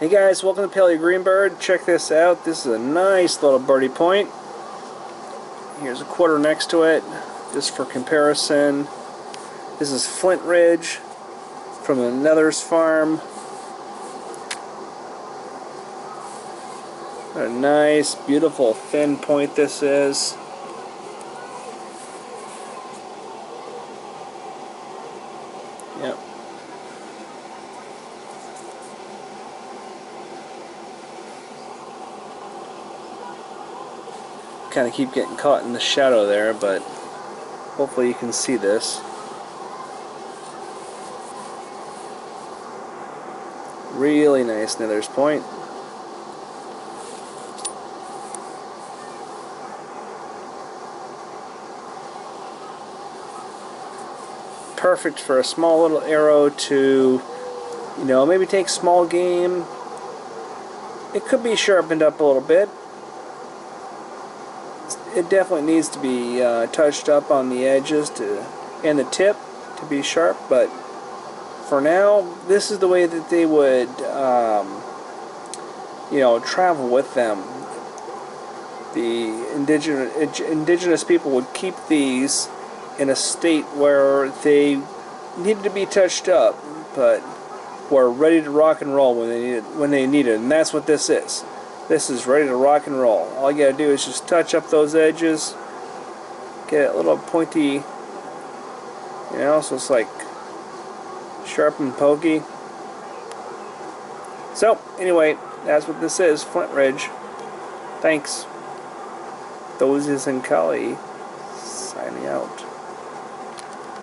Hey guys, welcome to Paleo Greenbird. Check this out. This is a nice little birdie point. Here's a quarter next to it, just for comparison. This is Flint Ridge from the Nether's farm. What a nice, beautiful, thin point this is. Yep. Kind of keep getting caught in the shadow there, but hopefully you can see this. Really nice Nether's point. Perfect for a small little arrow to, maybe take small game. It could be sharpened up a little bit. It definitely needs to be touched up on the edges and the tip to be sharp, but for now, this is the way that they would, travel with them. The indigenous people would keep these in a state where they needed to be touched up, but were ready to rock and roll when they need it, and that's what this is. This is ready to rock and roll. All you gotta do is just touch up those edges, get it a little pointy, so it's like sharp and pokey. So, anyway, that's what this is, Flint Ridge. Thanks. Those is in Kali, signing out.